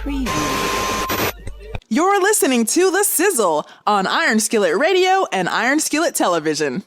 Preview. You're listening to The Sizzle on Iron Skillet Radio and Iron Skillet Television.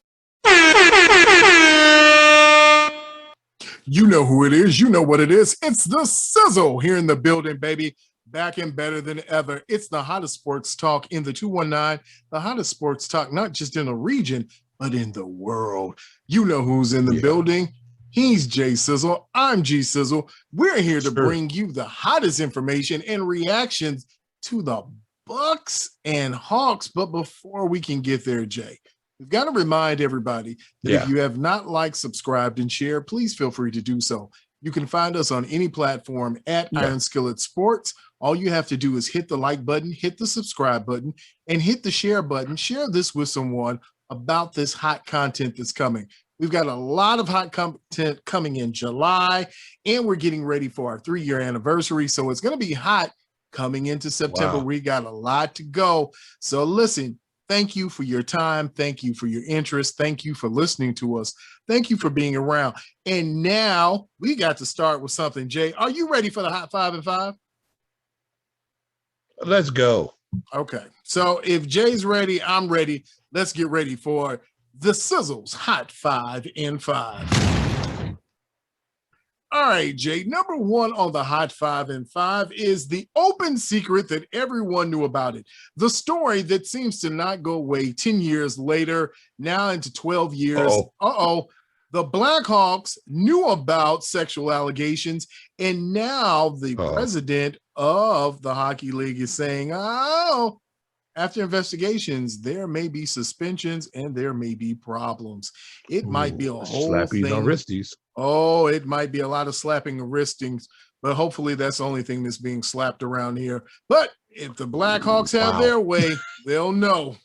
You know who it is. You know what it is. It's The Sizzle here in the building, baby. Back and better than ever. It's the hottest sports talk in the 219, the hottest sports talk, not just in the region, but in the world. You know who's in the building. He's Jay Sizzle. I'm G Sizzle. We're here to bring you the hottest information and reactions to the Bucks and Hawks. But before we can get there, Jay, we've got to remind everybody that if you have not liked, subscribed, and shared, please feel free to do so. You can find us on any platform at Iron Skillet Sports. All you have to do is hit the like button, hit the subscribe button, and hit the share button. Share this with someone about this hot content that's coming. We've got a lot of hot content coming in July, and we're getting ready for our 3-year anniversary. So it's going to be hot coming into September. We got a lot to go. So listen, thank you for your time. Thank you for your interest. Thank you for listening to us. Thank you for being around. And now we got to start with something. Jay, are you ready for the Hot 5 and 5? Let's go. Okay. So if Jay's ready, I'm ready. Let's get ready for the Sizzle's Hot 5 and 5. All right, Jay. Number one on the Hot 5 and 5 is the open secret that everyone knew about it. The story that seems to not go away 10 years later, now into 12 years. The Blackhawks knew about sexual allegations, and now the president of the Hockey League is saying, after investigations, there may be suspensions and there may be problems. It might be a whole slappies on wristies. Oh, it might be a lot of slapping and wristings, but hopefully that's the only thing that's being slapped around here. But if the Blackhawks have their way, they'll know.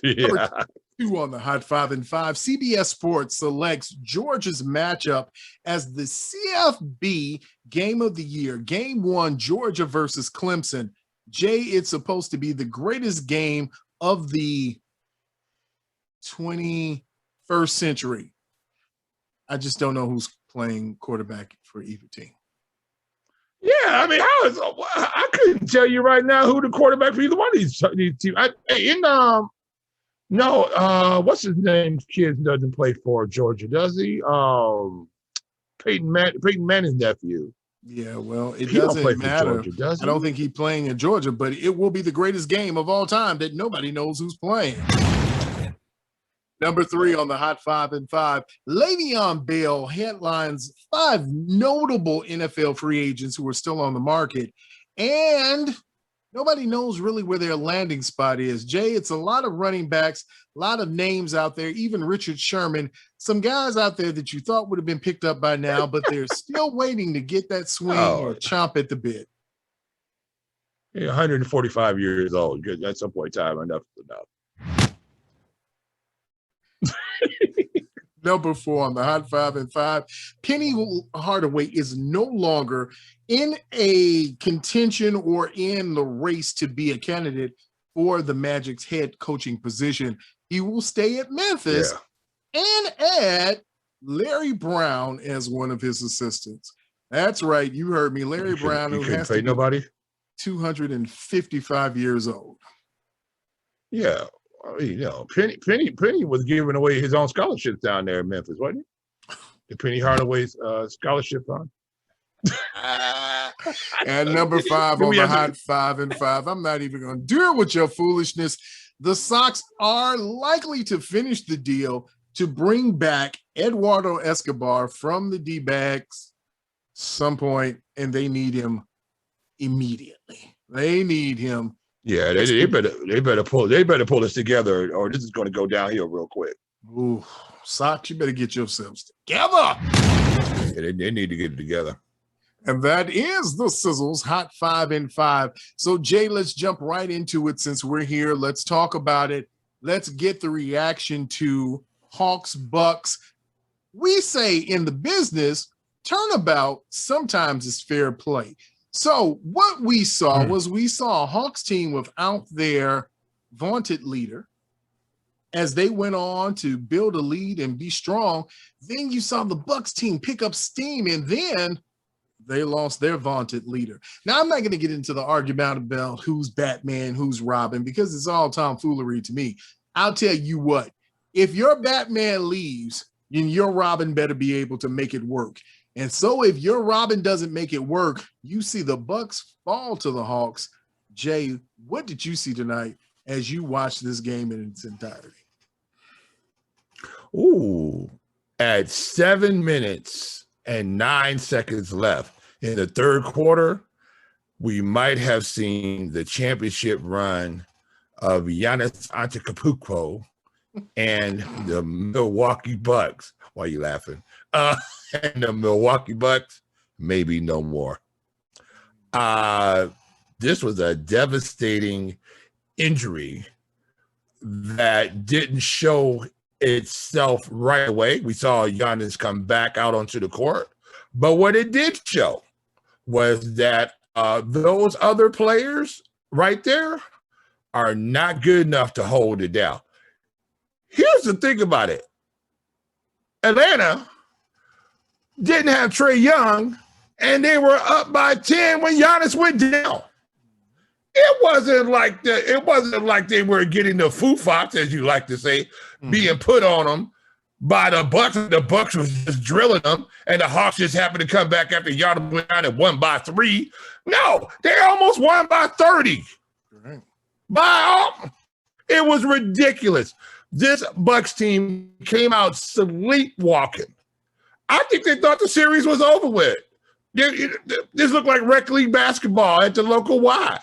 Number two on the Hot 5 and 5, CBS Sports selects Georgia's matchup as the CFB Game of the Year. Game 1, Georgia versus Clemson. Jay, it's supposed to be the greatest game of the 21st century. I just don't know who's playing quarterback for either team. Yeah, I mean, I couldn't tell you right now who the quarterback for either one of these teams. What's his name? Kid doesn't play for Georgia, does he? Peyton Manning's nephew. Yeah, well, it doesn't matter. Georgia, I don't think he's playing in Georgia, but it will be the greatest game of all time that nobody knows who's playing. Number 3 on the Hot 5 and 5, Le'Veon Bell headlines 5 notable NFL free agents who are still on the market, and nobody knows really where their landing spot is. Jay, it's a lot of running backs, a lot of names out there, even Richard Sherman, some guys out there that you thought would have been picked up by now, but they're still waiting to get that swing or chomp at the bit. Yeah, 145 years old. Good. At some point in time, enough is enough. Number 4 on the Hot 5 and 5, Penny Hardaway is no longer in a contention or in the race to be a candidate for the Magic's head coaching position. He will stay at Memphis and add Larry Brown as one of his assistants. That's right. You heard me. Larry Brown, who has to be 255 years old. Yeah. I mean, Penny was giving away his own scholarships down there in Memphis, wasn't he? The Penny Hardaway's scholarship fund. And number 5 on the Hot 5 and 5, I'm not even going to deal with your foolishness. The Sox are likely to finish the deal to bring back Eduardo Escobar from the D-backs some point, and they need him immediately. They need him. Yeah, they better pull this together, or this is going to go downhill real quick. Ooh, Sox, you better get yourselves together. Yeah, they need to get it together. And that is the Sizzle's Hot 5 and 5. So, Jay, let's jump right into it since we're here. Let's talk about it. Let's get the reaction to Hawks Bucks. We say in the business, turnabout sometimes is fair play. So what we saw was we saw a Hawks team without their vaunted leader as they went on to build a lead and be strong. Then you saw the Bucks team pick up steam, and then They lost their vaunted leader. Now, I'm not going to get into the argument about who's Batman, who's Robin, because it's all tomfoolery to me. I'll tell you what, if your Batman leaves, then your Robin better be able to make it work. And so if your Robin doesn't make it work, you see the Bucks fall to the Hawks. Jay, what did you see tonight as you watched this game in its entirety? Ooh, at 7 minutes and 9 seconds left in the third quarter, we might have seen the championship run of Giannis Antetokounmpo and the Milwaukee Bucks. Why are you laughing? And the Milwaukee Bucks, maybe no more. This was a devastating injury that didn't show itself right away. We saw Giannis come back out onto the court, but what it did show was that those other players right there are not good enough to hold it down. Here's the thing about it. Atlanta didn't have Trae Young, and they were up by 10 when Giannis went down. It wasn't like they were getting the foo fox, as you like to say, being put on them by the Bucks. The Bucks was just drilling them, and the Hawks just happened to come back after Giannis went down and won by 3. No, they almost won by 30. Right. It was ridiculous. This Bucks team came out sleepwalking. I think they thought the series was over with. This looked like rec league basketball at the local Y.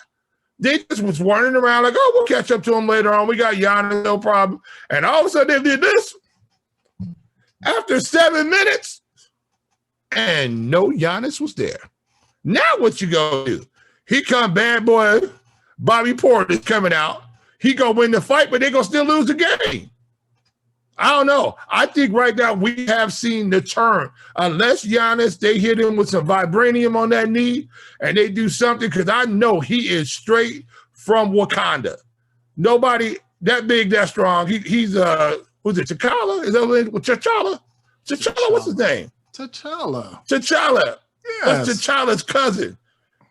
They just was running around like, oh, we'll catch up to them later on. We got Giannis, no problem. And all of a sudden they did this after 7 minutes, and no Giannis was there. Now what you gonna do? He come bad boy, Bobby Portis coming out. He gonna win the fight, but they gonna still lose the game. I don't know. I think right now we have seen the turn. Unless Giannis, they hit him with some vibranium on that knee and they do something, because I know he is straight from Wakanda. Nobody that big, that strong. He's who's it? T'Challa? Is that T'Challa? T'Challa, what's his name? T'Challa. T'Challa. Yes. That's T'Challa's cousin,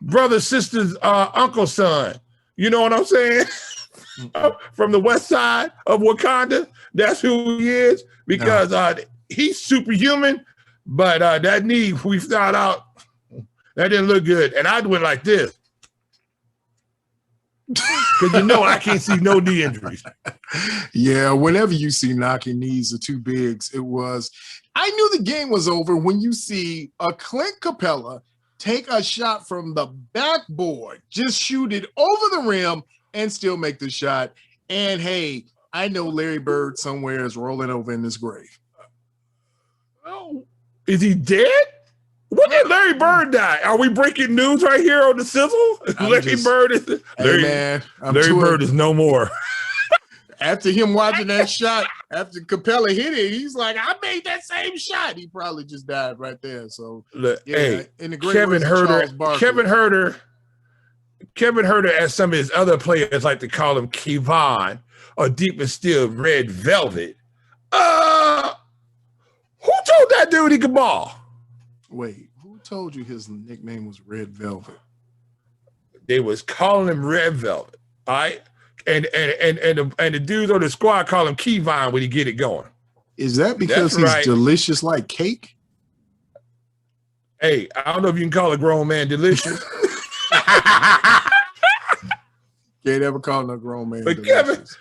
brother, sister's uncle's son. You know what I'm saying? From the west side of Wakanda. That's who he is, because he's superhuman, but that knee, we found out, that didn't look good. And I went like this. Because I can't see no knee injuries. Yeah, whenever you see knocking knees or two bigs, I knew the game was over when you see a Clint Capella take a shot from the backboard, just shoot it over the rim and still make the shot. And hey, I know Larry Bird somewhere is rolling over in his grave. Oh, is he dead? When did Larry Bird die? Are we breaking news right here on the Sizzle? Larry Bird is no more. After him watching that shot, after Capella hit it, he's like, I made that same shot. He probably just died right there. So, look, yeah, hey, in the great Kevin Herter, as some of his other players like to call him, Kevon, or deep and still Red Velvet. Who told that dude he could ball? Wait, who told you his nickname was Red Velvet? They was calling him Red Velvet, all right? And the dudes on the squad call him Kevon when he get it going. Is that because he's delicious like cake? Hey, I don't know if you can call a grown man delicious. Can't ever call no grown man but delicious.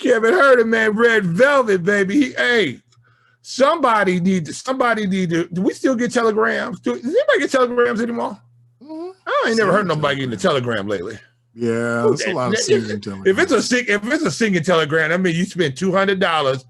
Kevin Herter, man, Red Velvet, baby. Somebody need to. Do we still get telegrams? Does anybody get telegrams anymore? Mm-hmm. I ain't never heard nobody getting a telegram lately. Yeah, that's a lot of singing telegrams. If it's a singing telegram, I mean, you spent $200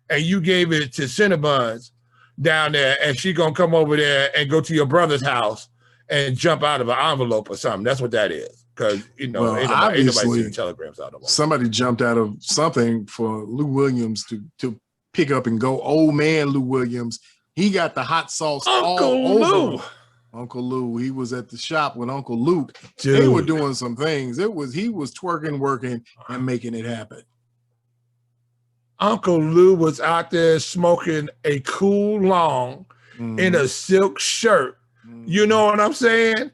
and you gave it to Cinnabons down there, and she gonna come over there and go to your brother's house and jump out of an envelope or something. That's what that is. Because ain't nobody sending telegrams out of them. Somebody jumped out of something for Lou Williams to pick up and go. Old man Lou Williams, he got the hot sauce all over. Uncle Lou, he was at the shop with Uncle Luke. Dude. They were doing some things. He was twerking, working, and making it happen. Uncle Lou was out there smoking a cool long in a silk shirt You know what I'm saying?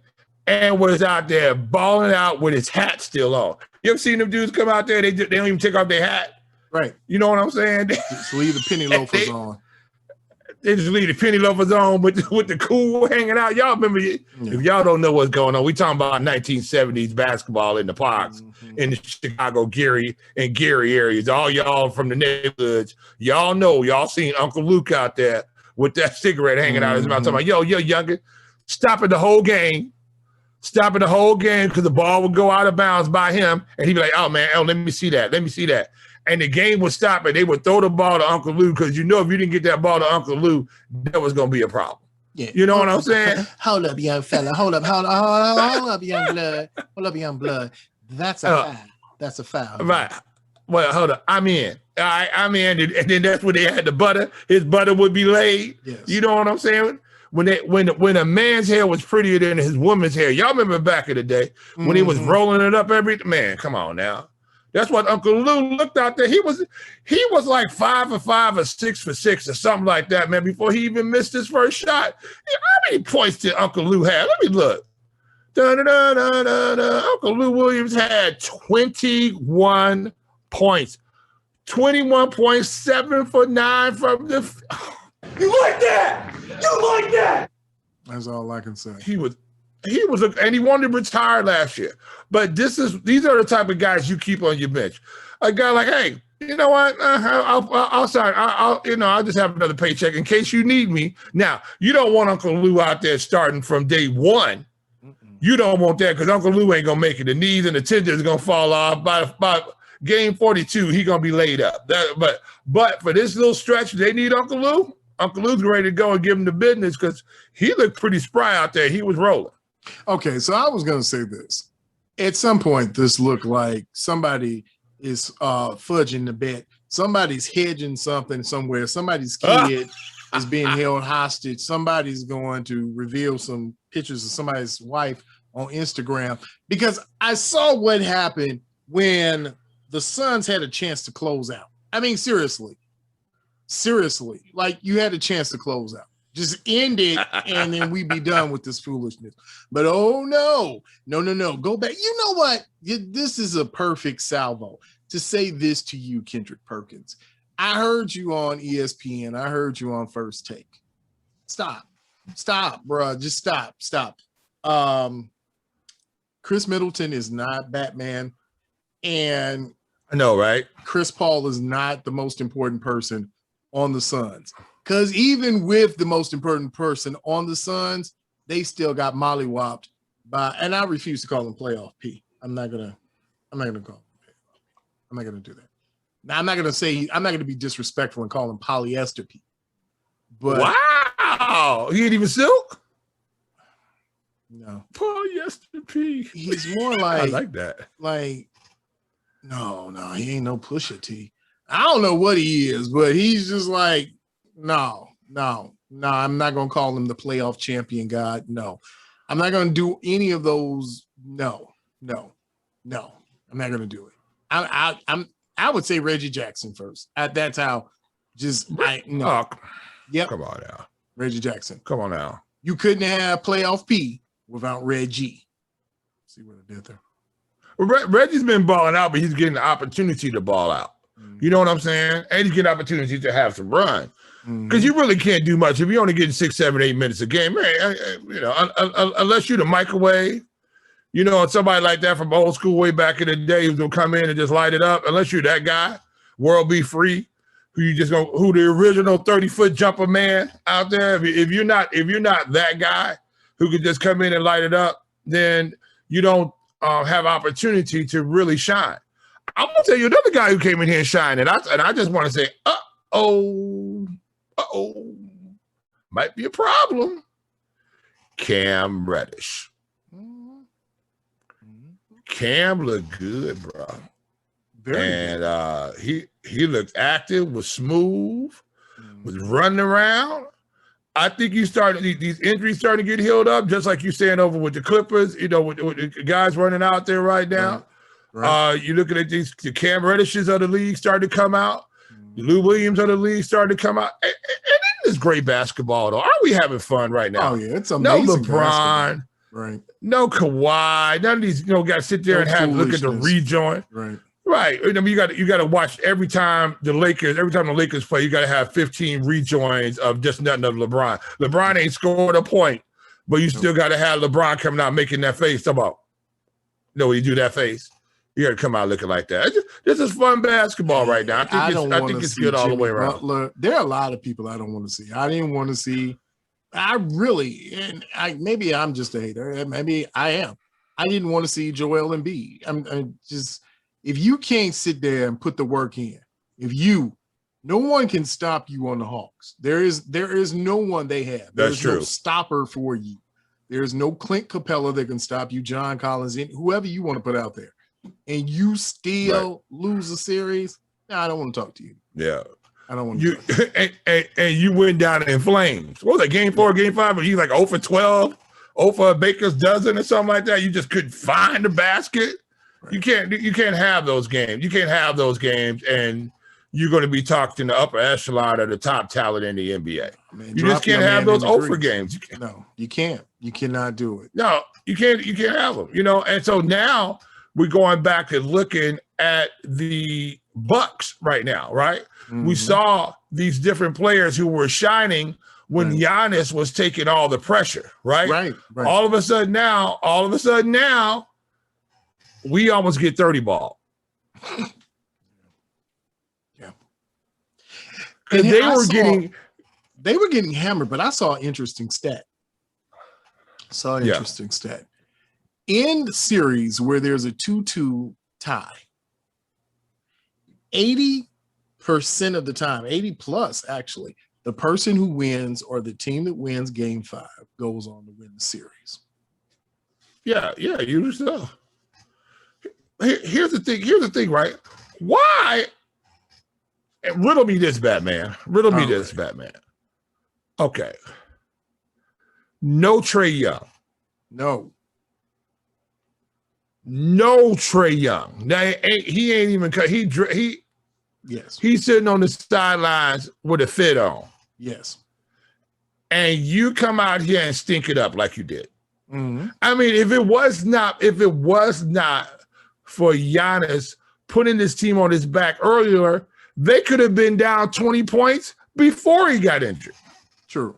And was out there balling out with his hat still on. You ever seen them dudes come out there? They don't even take off their hat. Right. You know what I'm saying? Just leave the penny loafers on. They just leave the penny loafers on with the cool hanging out. Y'all remember, if y'all don't know what's going on, we talking about 1970s basketball in the parks, in the Chicago, Gary areas. All y'all from the neighborhoods, y'all know, y'all seen Uncle Luke out there with that cigarette hanging out of his mouth, talking about, yo, youngin, stopping the whole game because the ball would go out of bounds by him, and he'd be like, oh, man, let me see that. And the game would stop, and they would throw the ball to Uncle Lou, because you know if you didn't get that ball to Uncle Lou, that was going to be a problem. Yeah. You know what I'm saying? Hold up, young fella. Hold up, young blood. Hold up, young blood. That's a foul. That's a foul. Right. Well, hold up. I'm in. All right, I'm in. And then that's when they had the butter. His butter would be laid. Yes. You know what I'm saying? When a man's hair was prettier than his woman's hair. Y'all remember back in the day when he was rolling it up man, come on now. That's what Uncle Lou looked out there. He was like 5 for 5 or 6 for 6 or something like that, man, before he even missed his first shot. How many points did Uncle Lou have? Let me look. Uncle Lou Williams had 21 points. 21.7 for 9 from the... You like that? You like that? That's all I can say. He was, and he wanted to retire last year. But these are the type of guys you keep on your bench. A guy like, hey, you know what? I'll sign. I'll just have another paycheck in case you need me. Now, you don't want Uncle Lou out there starting from day one. You don't want that, because Uncle Lou ain't gonna make it. The knees and the tendons are gonna fall off by game 42. He gonna be laid up. But for this little stretch, they need Uncle Lou. Uncle Lou's ready to go and give him the business, because he looked pretty spry out there. He was rolling. Okay, so I was gonna say this. At some point, this looked like somebody is fudging the bet. Somebody's hedging something somewhere. Somebody's kid is being held hostage. Somebody's going to reveal some pictures of somebody's wife on Instagram, because I saw what happened when the Suns had a chance to close out. I mean, seriously, like you had a chance to close out. Just end it, and then we'd be done with this foolishness. But oh no, go back. You know what? This is a perfect salvo to say this to you, Kendrick Perkins. I heard you on ESPN. I heard you on First Take. Stop, bro. Just stop. Chris Middleton is not Batman, and I know, right? Chris Paul is not the most important person on the Suns. Because even with the most important person on the Suns, they still got mollywopped by, and I refuse to call him Playoff P. I'm not gonna call him. I'm not gonna do that. Now, I'm not gonna be disrespectful and call him Polyester P. But wow, he ain't even silk. No, Polyester P. He's more like I like that. Like, no, he ain't no Pusha T. I don't know what he is, but he's just like, no, I'm not going to call him the playoff champion god. No, I'm not going to do any of those. No, I'm not going to do it. I would say Reggie Jackson first. That's how no. Yep. Come on now. Reggie Jackson. Come on now. You couldn't have playoff P without Reggie. See what I did there. Well, Reggie's been balling out, but he's getting the opportunity to ball out. You know what I'm saying? And he's getting opportunity to have some run. Because you really can't do much if you're only getting 6, 7, 8 minutes a game. Man, unless you're the microwave, and somebody like that from old school way back in the day who's gonna come in and just light it up. Unless you're that guy, World Be Free, who the original 30-foot jumper man out there. If you're not that guy who could just come in and light it up, then you don't have opportunity to really shine. I'm gonna tell you another guy who came in here and shined, and I just want to say, might be a problem. Cam Reddish. Cam looked good, bro. He looked active, was smooth, was running around. I think these injuries starting to get healed up, just like you're saying over with the Clippers, with the guys running out there right now. Right. You're looking at the Cam Reddishes of the league starting to come out. The Lou Williams of the league starting to come out. And is great basketball, though. Aren't we having fun right now? Oh, yeah, it's No amazing. LeBron, right? no Kawhi. None of these, guys sit there and look at the rejoin. Right. I mean, you got to watch every time the Lakers play, you got to have 15 rejoins of just nothing of LeBron. LeBron ain't scored a point, but you still got to have LeBron coming out making that face. When you do that face, you got to come out looking like that. This is fun baskbasketball right now. I think it's good all the way around. Butler. There are a lot of people I don't want to see. I didn't want to see. Maybe I'm just a hater. Maybe I am. I didn't want to see Joel Embiid. I'm just. If you can't sit there and put the work in, no one can stop you on the Hawks. There is no one they have. There's no stopper for you. There's no Clint Capella that can stop you, John Collins, whoever you want to put out there. And you still lose a series, I don't want to talk to you. Yeah. I don't want to and you went down in flames. What was that, game 4, game 5? But you like 0 for 12, 0 for a baker's dozen or something like that. You just couldn't find the basket. Right. You can't have those games. You can't have those games, and you're going to be talked in the upper echelon of the top talent in the NBA. Man, you just can't have those over games. No, you can't. You cannot do it. No, you can't. You can't have them. And so now we're going back and looking at the Bucks right now, right? Mm-hmm. We saw these different players who were shining when Giannis was taking all the pressure, right? Right. All of a sudden now, we almost get 30 ball. Yeah. Because they were getting hammered, but I saw an interesting stat. In the series where there's a 2-2 tie, 80% of the time, 80 plus actually, the person who wins or the team that wins game 5 goes on to win the series. Yeah, usually so. Here's the thing, right? Why? Riddle me this, Batman. Batman. Okay. No Trae Young. No Trae Young. Now he ain't even cut. Yes. He's sitting on the sidelines with a fit on. Yes. And you come out here and stink it up like you did. Mm-hmm. I mean, if it was not for Giannis putting this team on his back earlier, they could have been down 20 points before he got injured. True.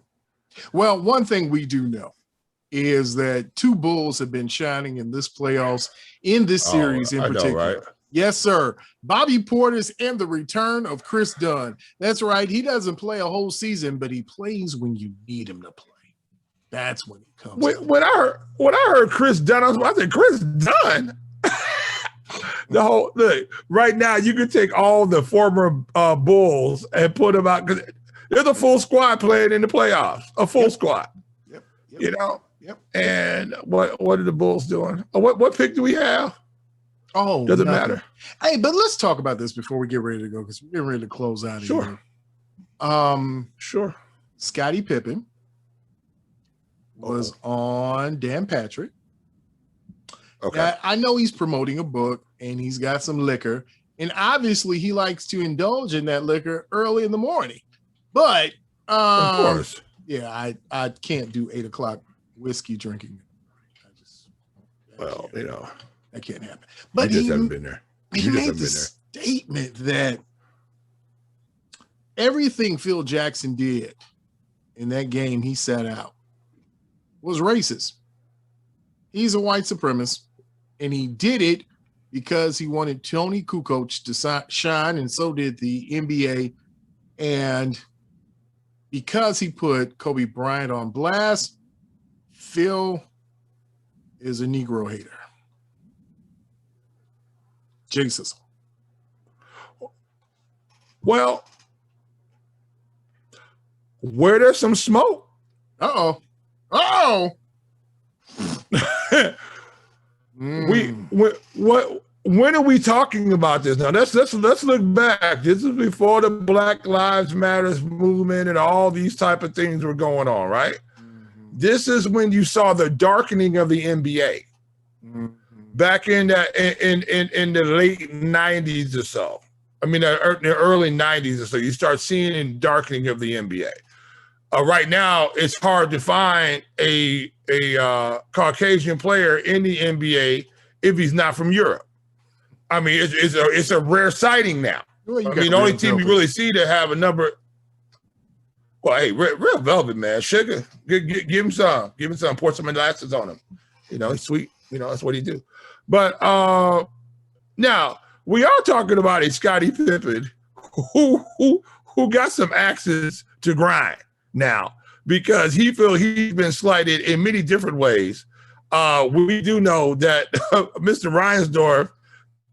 Well, one thing we do know is that 2 Bulls have been shining in this playoffs, in this series in particular. Know, right? Yes, sir. Bobby Portis and the return of Chris Dunn. That's right. He doesn't play a whole season, but he plays when you need him to play. That's when he comes. When I heard Chris Dunn, I said, Chris Dunn? Right now you could take all the former Bulls and put them out because there's a full squad playing in the playoffs, a full squad. Yep. Yep. And what are the Bulls doing? What pick do we have? Oh, doesn't matter. Hey, but let's talk about this before we get ready to go because we're getting ready to close out. Sure. Sure. Scottie Pippen was on Dan Patrick. Okay. Now, I know he's promoting a book and he's got some liquor, and obviously he likes to indulge in that liquor early in the morning. But of course, I can't do 8 o'clock whiskey drinking. That can't happen. But you just haven't been there. He made the statement that everything Phil Jackson did in that game he sat out was racist. He's a white supremacist, and he did it because he wanted Tony Kukoc to shine, and so did the NBA. And because he put Kobe Bryant on blast, Phil is a Negro hater. Jesus. Well, where there's some smoke. When are we talking about this now? Let's look back. This is before the Black Lives Matters movement and all these type of things were going on, right? Mm-hmm. This is when you saw the darkening of the NBA. Mm-hmm. Back in the late 90s or so. I mean, the early 90s or so, you start seeing a darkening of the NBA. Right now, it's hard to find a Caucasian player in the NBA if he's not from Europe. I mean, it's a rare sighting now. Well, I mean, the only team you really see to have a number. Well, hey, Real Velvet, man, sugar, give him some, pour some molasses on him. You know, he's sweet. You know, that's what he do. But now we are talking about a Scottie Pippen who got some axes to grind now because he feels he's been slighted in many different ways. We do know that Mr. Reinsdorf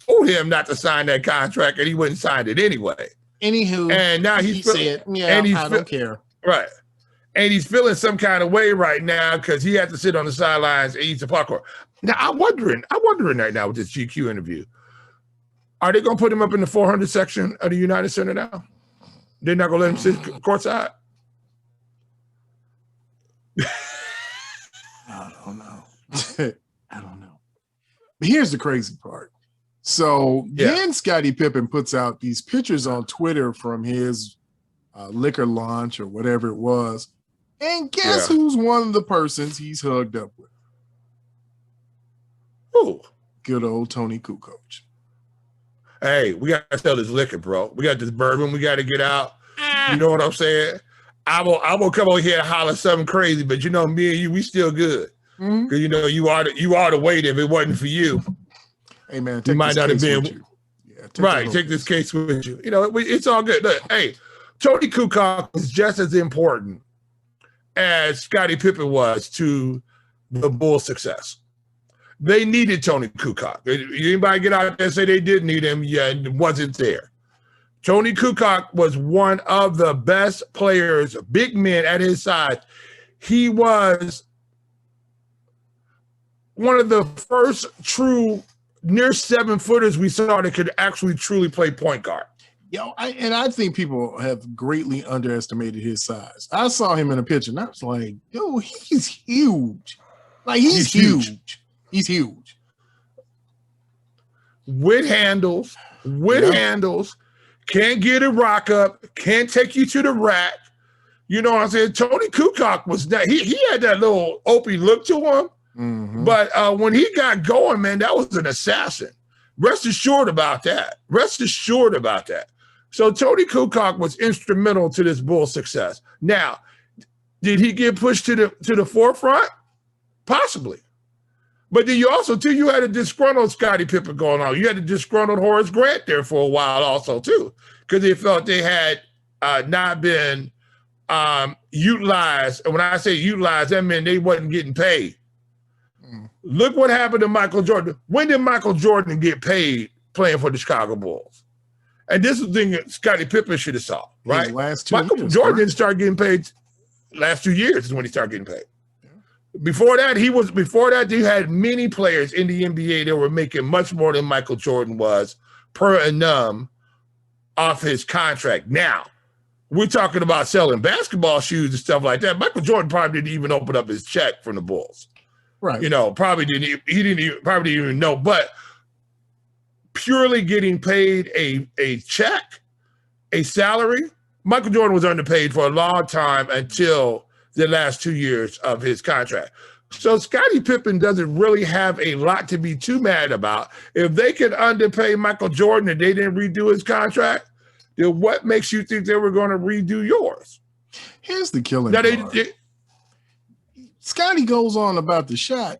told him not to sign that contract, and he wouldn't sign it anyway. Anywho, and now he said, "Yeah, I don't care." Right, and he's feeling some kind of way right now because he had to sit on the sidelines and eat the popcorn. Now I'm wondering right now with this GQ interview, are they going to put him up in the 400 section of the United Center now? They're not going to let him sit courtside. I don't know. I don't know. But here's the crazy part. So then Scottie Pippen puts out these pictures on Twitter from his liquor launch or whatever it was. And guess who's one of the persons he's hugged up with? Who? Good old Tony Kukoc. Hey, we got to sell this liquor, bro. We got this bourbon we got to get out. You know what I'm saying? I will come over here and holler something crazy, but you know, me and you, we still good. Because you know, you are the weight. If it wasn't for you, hey man, you might not have been right. Take this case with you. You know, it's all good. Look, hey, Tony Kukoc is just as important as Scottie Pippen was to the Bulls' success. They needed Tony Kukoc. Anybody get out there and say they didn't need him? Yeah, it wasn't there. Tony Kukoc was one of the best players, big men at his side. He was one of the first true near 7-footers we saw that could actually truly play point guard. Yo, I think people have greatly underestimated his size. I saw him in a picture and I was like, yo, he's huge. Like he's huge. He's huge. With handles, can't get a rock up, can't take you to the rack. You know what I'm saying? Tony Kukoc was that he had that little Opie look to him. Mm-hmm. But when he got going, man, that was an assassin. Rest assured about that. So Tony Kukoc was instrumental to this Bulls' success. Now, did he get pushed to the forefront? Possibly. But then you also, too, you had a disgruntled Scottie Pippen going on. You had a disgruntled Horace Grant there for a while also, too, because they felt they had not been utilized. And when I say utilized, that meant they wasn't getting paid. Look what happened to Michael Jordan. When did Michael Jordan get paid playing for the Chicago Bulls? And this is the thing that Scottie Pippen should have saw, right? Michael Jordan didn't start getting paid last 2 years is when he started getting paid. Before that, you had many players in the NBA that were making much more than Michael Jordan was per annum off his contract. Now, we're talking about selling basketball shoes and stuff like that. Michael Jordan probably didn't even open up his check from the Bulls. Right. You know, probably didn't even know. But purely getting paid a check, a salary, Michael Jordan was underpaid for a long time until the last 2 years of his contract. So Scottie Pippen doesn't really have a lot to be too mad about. If they could underpay Michael Jordan and they didn't redo his contract, then what makes you think they were going to redo yours? Here's the killing part. Scottie goes on about the shot,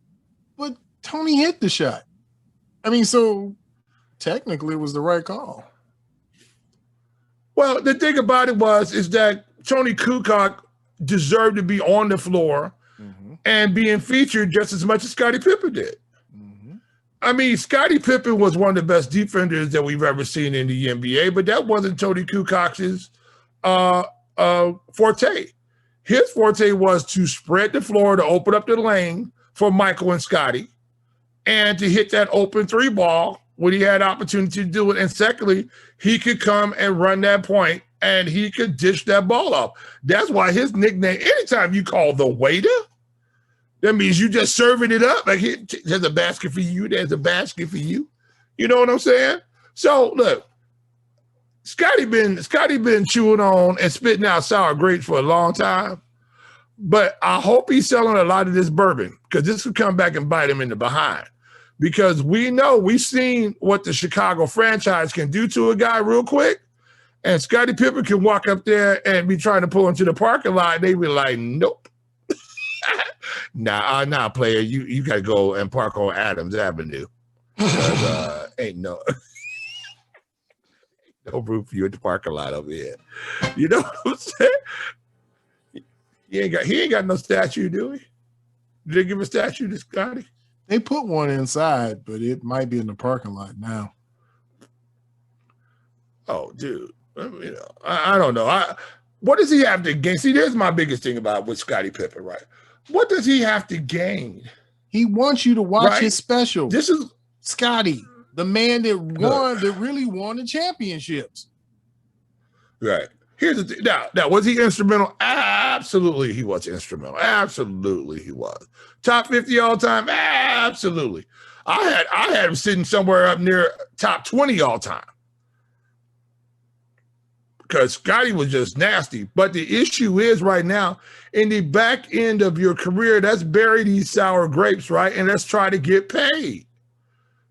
but Tony hit the shot. I mean, so technically it was the right call. Well, the thing about it is that Tony Kukoc deserved to be on the floor and being featured just as much as Scottie Pippen did. I mean, Scottie Pippen was one of the best defenders that we've ever seen in the NBA, but that wasn't Tony Kukoc's forte. His forte was to spread the floor, to open up the lane for Michael and Scottie, and to hit that open three ball when he had opportunity to do it. And secondly, he could come and run that point and he could dish that ball off. That's why his nickname, anytime you call the waiter, that means you just serving it up. Like, there's a basket for you, there's a basket for you. You know what I'm saying? So look, Scottie been chewing on and spitting out sour grapes for a long time. But I hope he's selling a lot of this bourbon because this will come back and bite him in the behind. Because we've seen what the Chicago franchise can do to a guy real quick. And Scottie Pippen can walk up there and be trying to pull into the parking lot. And they be like, nope. Nah, player, you got to go and park on Adams Avenue. Ain't no room for you at the parking lot over here. You know what I'm saying? He ain't got no statue, do he? Did they give a statue to Scotty? They put one inside, but it might be in the parking lot now. Oh, dude. I don't know. What does he have to gain? See, there's my biggest thing with Scottie Pippen, right? What does he have to gain? He wants you to watch his special. This is Scotty, the man that really won the championships. Right. Here's the thing. Now, was he instrumental? Absolutely, he was instrumental. Absolutely, he was. Top 50 all time? Absolutely. I had him sitting somewhere up near top 20 all time. Because Scotty was just nasty. But the issue is right now, in the back end of your career, let's bury these sour grapes, right? And let's try to get paid.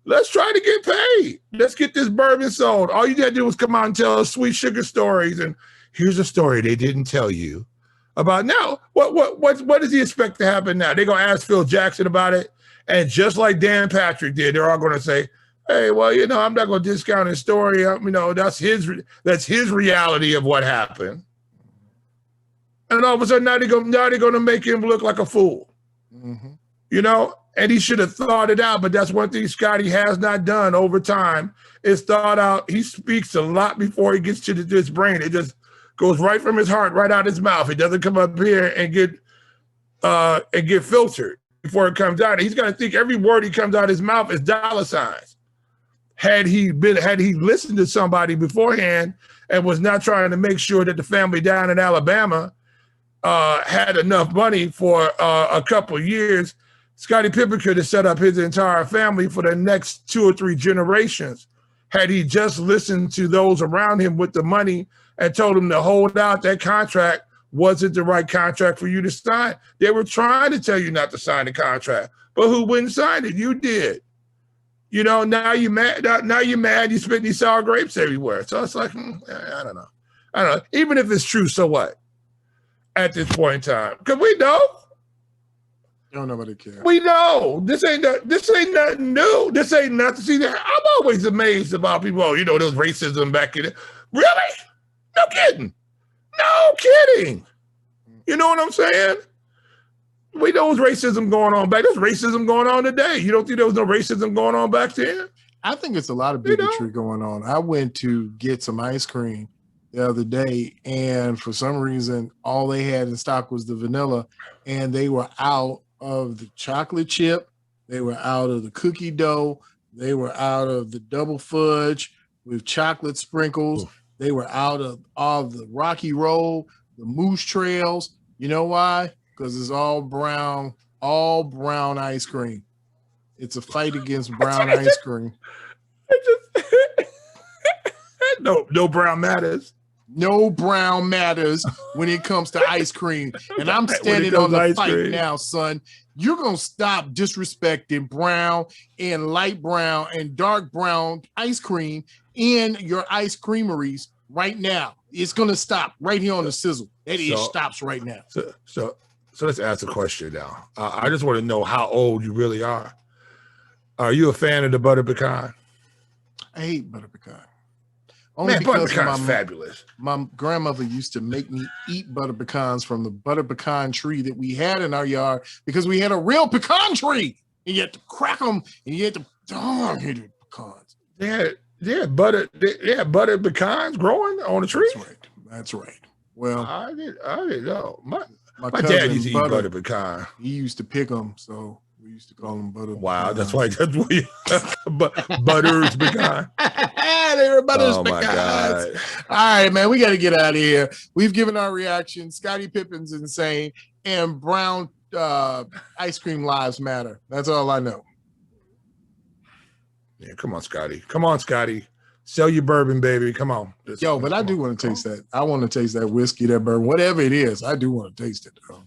Let's try to get paid. Let's get this bourbon sold. All you got to do is come out and tell us sweet sugar stories. And here's a story they didn't tell you about. Now, what does he expect to happen now? They're going to ask Phil Jackson about it. And just like Dan Patrick did, they're all going to say, hey, well, I'm not going to discount his story. That's his reality of what happened. And all of a sudden, now they're going to make him look like a fool. Mm-hmm. And he should have thought it out. But that's one thing Scotty has not done over time is thought out. He speaks a lot before he gets to his brain. It just goes right from his heart, right out his mouth. It doesn't come up here and get filtered before it comes out. He's got to think every word he comes out of his mouth is dollar signs. Had he listened to somebody beforehand and was not trying to make sure that the family down in Alabama had enough money for a couple of years, Scottie Pippen could have set up his entire family for the next 2 or 3 generations. Had he just listened to those around him with the money and told him to hold out, that contract wasn't the right contract for you to sign. They were trying to tell you not to sign the contract, but who wouldn't sign it? You did. Now you're mad. Now you're mad. You spit these sour grapes everywhere. So it's like, I don't know. Even if it's true, so what? At this point in time, because we know. Don't nobody care. We know this ain't nothing new. This ain't nothing. See, I'm always amazed about people. Oh, there was racism back in it. Really? No kidding. No kidding. You know what I'm saying? We know there's racism going on back. There's racism going on today. You don't think there was no racism going on back then? I think it's a lot of bigotry going on. I went to get some ice cream the other day, and for some reason, all they had in stock was the vanilla, and they were out of the chocolate chip. They were out of the cookie dough. They were out of the double fudge with chocolate sprinkles. They were out of all the Rocky Road, the Moose Trails. You know why? Because it's all brown ice cream. It's a fight against brown ice cream. No brown matters. No brown matters when it comes to ice cream. And I'm standing on the fight now, son. You're going to stop disrespecting brown and light brown and dark brown ice cream in your ice creameries right now. It's going to stop right here on the Sizzle. It stops right now. So let's ask a question now. I just want to know how old you really are. Are you a fan of the butter pecan? I hate butter pecan. Only butter pecan's fabulous. My grandmother used to make me eat butter pecans from the butter pecan tree that we had in our yard because we had a real pecan tree. And you had to crack them, and you had to. Oh, I hated pecans. They had butter pecans growing on the tree. That's right. Well, I didn't know. My dad used to eat butter pecan. He used to pick them, so we used to call them butter. Wow, that's why Butters pecan. They were Butters pecans. All right, man, we got to get out of here. We've given our reaction. Scottie Pippen's insane, and brown ice cream lives matter. That's all I know. Yeah, come on, Scotty. Come on, Scotty. Sell your bourbon, baby. Come on. But I do want to taste that. I want to taste that whiskey, that bourbon, whatever it is. I do want to taste it, though.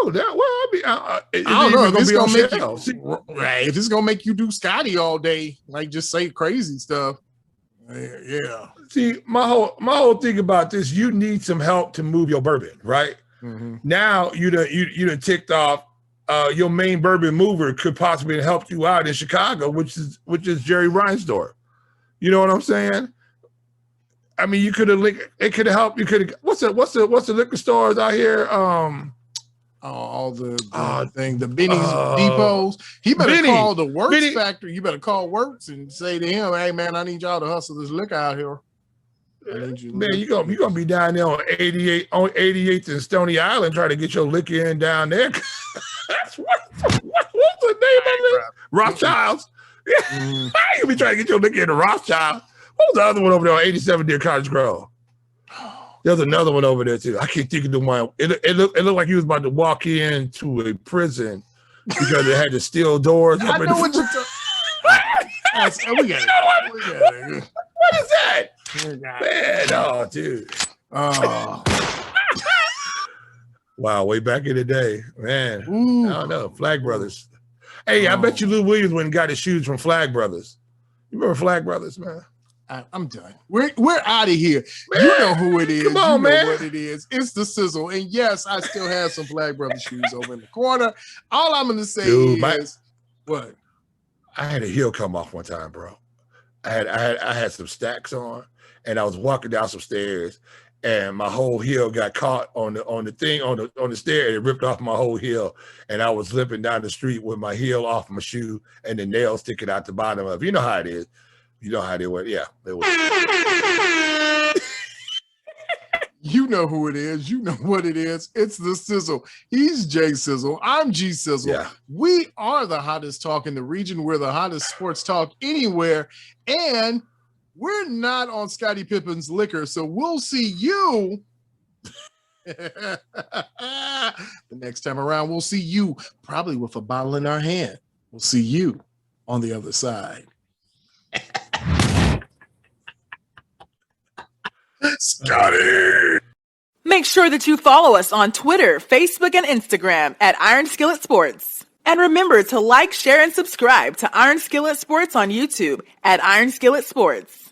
know. That well, I mean, I don't know if it's gonna make shelves. right. If it's gonna make you do Scotty all day, like just say crazy stuff. Yeah. See, my whole thing about this, you need some help to move your bourbon, right? Mm-hmm. Now you done ticked off. Your main bourbon mover could possibly help you out in Chicago, which is Jerry Reinsdorf. You know what I'm saying? I mean, you could have it could have helped. You could have what's the liquor stores out here? All the thing, the Benny's depots. He better call the Works factory. You better call Works and say to him, "Hey man, I need y'all to hustle this liquor out here." Man, you gonna be down there on 88th and Stony Island trying to get your liquor in down there. That's what's the name of it? Rothschilds. Yeah, you be trying to get your liquor in the Rothschild. What was the other one over there on 87 near Cottage Grove? There's another one over there too. I can't think of the one. It looked like he was about to walk into a prison because it had the steel doors. I know what you're talking. We got it. What is that? Man, oh, dude. Oh. Wow, way back in the day, man. Ooh. I don't know. Flag Brothers. Hey, I bet you Lou Williams went and got his shoes from Flag Brothers. You remember Flag Brothers, man? I'm done. We're out of here. Man, you know who it is. Come on, you know man. what it is. It's the Sizzle. And yes, I still have some Flag Brothers shoes over in the corner. All I'm gonna say is what? I had a heel come off one time, bro. I had some stacks on, and I was walking down some stairs, and my whole heel got caught on the stair, and it ripped off my whole heel. And I was limping down the street with my heel off my shoe and the nail sticking out the bottom of it. You know how it is. You know how they were. Yeah, it was. You know who it is. You know what it is. It's the Sizzle. He's Jay Sizzle. I'm G Sizzle. Yeah. We are the hottest talk in the region. We're the hottest sports talk anywhere. And we're not on Scottie Pippen's liquor. So we'll see you the next time around. We'll see you probably with a bottle in our hand. We'll see you on the other side. Scotty. Make sure that you follow us on Twitter, Facebook, and Instagram at Iron Skillet Sports. And remember to like, share, and subscribe to Iron Skillet Sports on YouTube at Iron Skillet Sports.